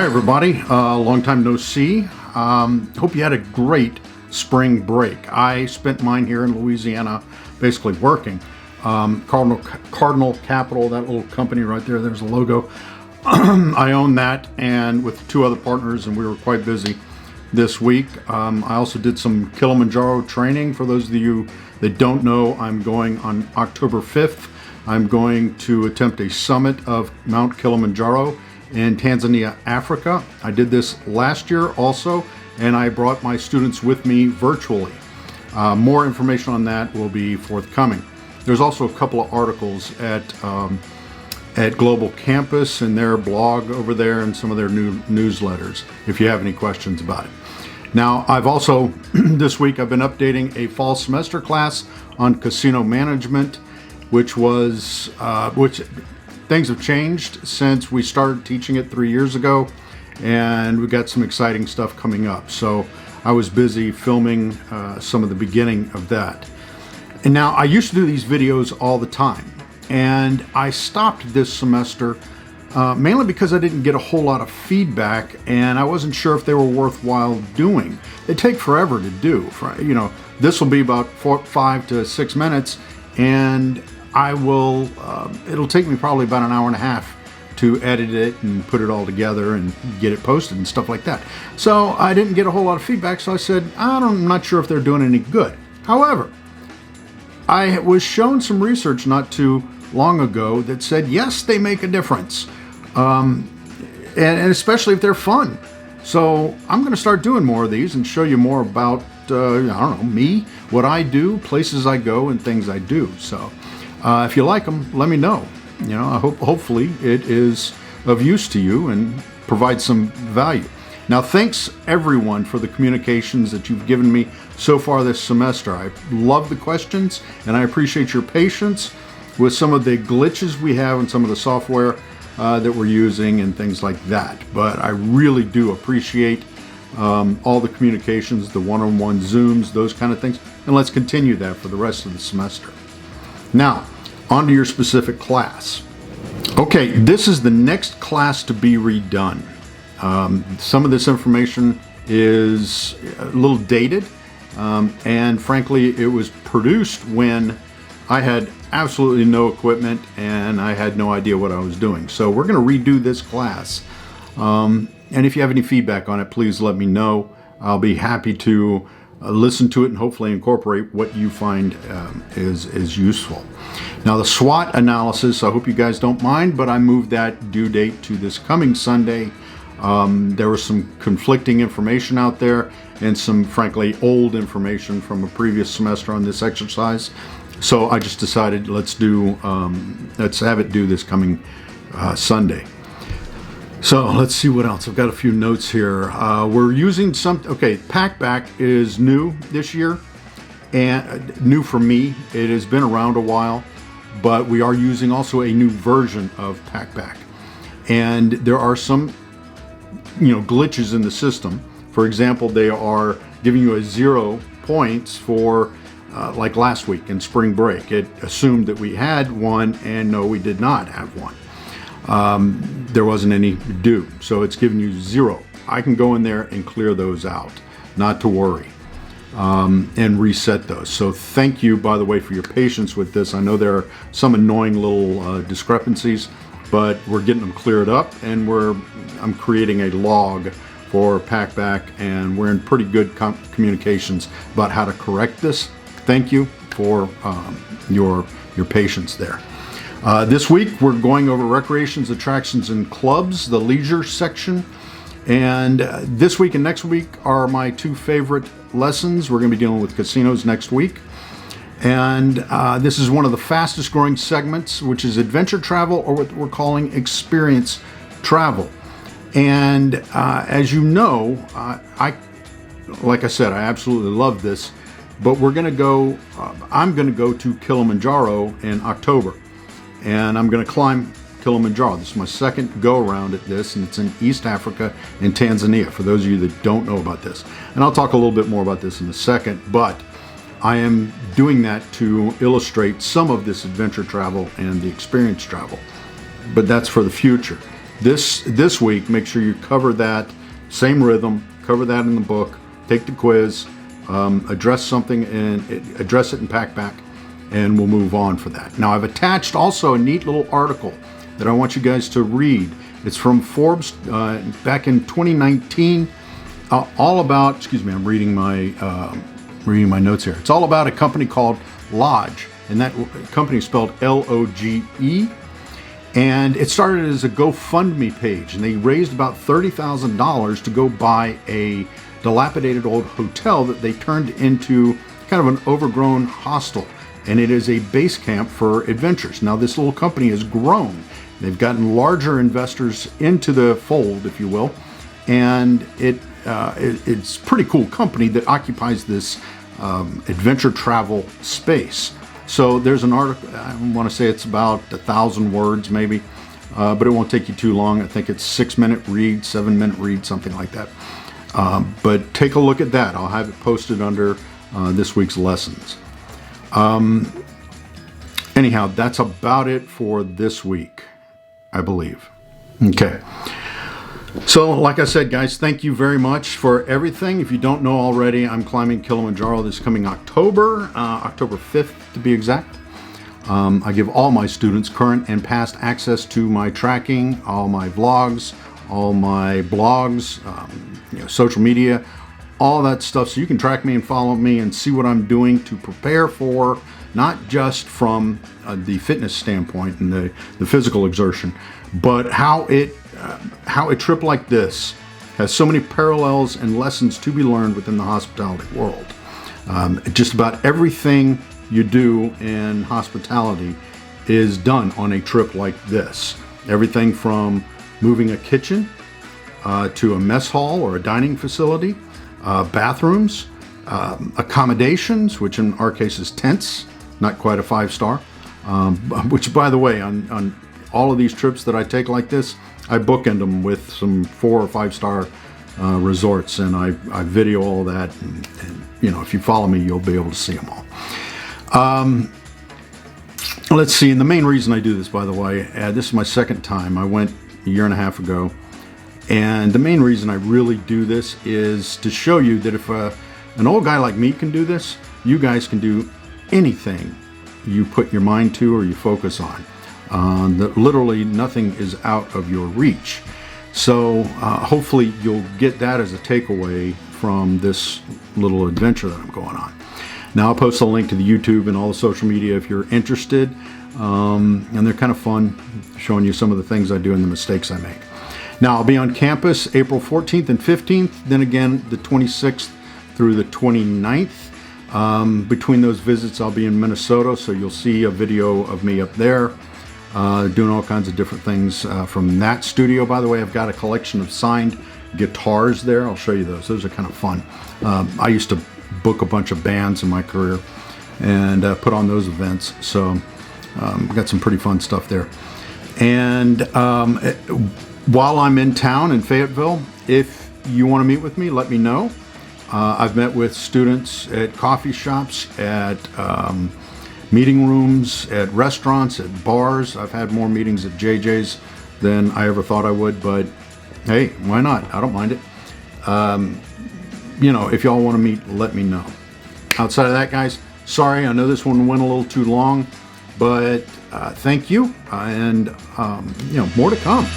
Hi everybody, long time no see. Hope you had a great spring break. I spent mine here in Louisiana basically working. Cardinal Capital, that little company right there, there's a logo. I own that, and with two other partners, and we were quite busy this week. I also did some Kilimanjaro training. For those of you that don't know, I'm going on October 5th. I'm going to attempt a summit of Mount Kilimanjaro in Tanzania, Africa. I did this last year also, and I brought my students with me virtually. More information on that will be forthcoming. There's also a couple of articles at Global Campus and their blog over there and some of their new newsletters if you have any questions about it. Now, I've also, this week, I've been updating a fall semester class on casino management, which things have changed since we started teaching it 3 years ago, and we've got some exciting stuff coming up. So I was busy filming some of the beginning of that. And now I used to do these videos all the time, and I stopped this semester mainly because I didn't get a whole lot of feedback, and I wasn't sure if they were worthwhile doing. They take forever to do. This will be about 5 to 6 minutes, and it'll take me probably about an hour and a half to edit it and put it all together and get it posted and stuff like that. So I didn't get a whole lot of feedback, so I said, I'm not sure if they're doing any good. However, I was shown some research not too long ago that said, yes, they make a difference, and especially if they're fun. So I'm going to start doing more of these and show you more about, me, what I do, places I go, and things I do. So if you like them, let me know. I hopefully it is of use to you and provides some value. Now, thanks everyone for the communications that you've given me so far this semester. I love the questions, and I appreciate your patience with some of the glitches we have in some of the software that we're using and things like that. But I really do appreciate all the communications, the one-on-one Zooms, those kind of things. And let's continue that for the rest of the semester. Now, on to your specific class. Okay, this is the next class to be redone. Some of this information is a little dated, and frankly, it was produced when I had absolutely no equipment and I had no idea what I was doing. So we're going to redo this class. And if you have any feedback on it, please let me know. I'll be happy to listen to it and hopefully incorporate what you find is useful. Now, the SWOT analysis, I hope you guys don't mind, but I moved that due date to this coming Sunday. There was some conflicting information out there and some, frankly, old information from a previous semester on this exercise. So I just decided let's have it due this coming Sunday. So let's see what else. I've got a few notes here. We're using Packback is new this year, and new for me. It has been around a while, but we are using also a new version of Packback. And there are some, glitches in the system. For example, they are giving you a 0 points for like last week in spring break. It assumed that we had one, and no, we did not have one. There wasn't any due, so it's giving you 0. I can go in there and clear those out, not to worry, and reset those. So thank you, by the way, for your patience with this. I know there are some annoying little discrepancies, but we're getting them cleared up, and I'm creating a log for Packback, and we're in pretty good communications about how to correct this. Thank you for your patience there. This week we're going over recreations, attractions, and clubs, the leisure section. And this week and next week are my two favorite lessons. We're going to be dealing with casinos next week. And this is one of the fastest growing segments, which is adventure travel, or what we're calling experience travel. And as you know, like I said, I absolutely love this. But I'm going to go to Kilimanjaro in October. And I'm going to climb Kilimanjaro. This is my second go around at this, and it's in East Africa in Tanzania, for those of you that don't know about this. And I'll talk a little bit more about this in a second, but I am doing that to illustrate some of this adventure travel and the experience travel. But that's for the future. This week, make sure you cover that same rhythm, cover that in the book, take the quiz, address something and address it and pack back, and we'll move on for that. Now, I've attached also a neat little article that I want you guys to read. It's from Forbes back in 2019, all about, excuse me, I'm reading my notes here. It's all about a company called Lodge, and that company is spelled L-O-G-E. And it started as a GoFundMe page, and they raised about $30,000 to go buy a dilapidated old hotel that they turned into kind of an overgrown hostel. And it is a base camp for adventures. Now, this little company has grown. They've gotten larger investors into the fold, if you will, and it's a pretty cool company that occupies this adventure travel space. So there's an article, I want to say it's about 1,000 words maybe, but it won't take you too long. I think it's 6-minute read, 7-minute read, something like that. But take a look at that. I'll have it posted under this week's lessons. Anyhow, that's about it for this week, I believe. Okay. So, like I said, guys, thank you very much for everything. If you don't know already, I'm climbing Kilimanjaro this coming October, October 5th to be exact. I give all my students current and past access to my tracking, all my vlogs, all my blogs, social media, all that stuff, so you can track me and follow me and see what I'm doing to prepare for, not just from the fitness standpoint and the physical exertion, but how a trip like this has so many parallels and lessons to be learned within the hospitality world. Just about everything you do in hospitality is done on a trip like this. Everything from moving a kitchen to a mess hall or a dining facility, bathrooms, accommodations, which in our case is tents, not quite a 5-star, which, by the way, on all of these trips that I take like this, I bookend them with some 4 or 5-star resorts, and I video all that, and if you follow me, you'll be able to see them all. Let's see, and the main reason I do this, by the way, this is my second time. I went a year and a half ago, and the main reason I really do this is to show you that if an old guy like me can do this, you guys can do anything you put your mind to or you focus on. That literally nothing is out of your reach. So hopefully you'll get that as a takeaway from this little adventure that I'm going on. Now, I'll post a link to the YouTube and all the social media if you're interested. And they're kind of fun, showing you some of the things I do and the mistakes I make. Now, I'll be on campus April 14th and 15th, then again the 26th through the 29th. Between those visits, I'll be in Minnesota, so you'll see a video of me up there doing all kinds of different things from that studio. By the way, I've got a collection of signed guitars there. I'll show you those. Those are kind of fun. I used to book a bunch of bands in my career and put on those events, so I've got some pretty fun stuff there. And while I'm in town in Fayetteville, if you want to meet with me, let me know. I've met with students at coffee shops, at meeting rooms, at restaurants, at bars. I've had more meetings at JJ's than I ever thought I would, but hey, why not? I don't mind it. If y'all want to meet, let me know. Outside of that, guys, sorry, I know this one went a little too long, but thank you, and more to come.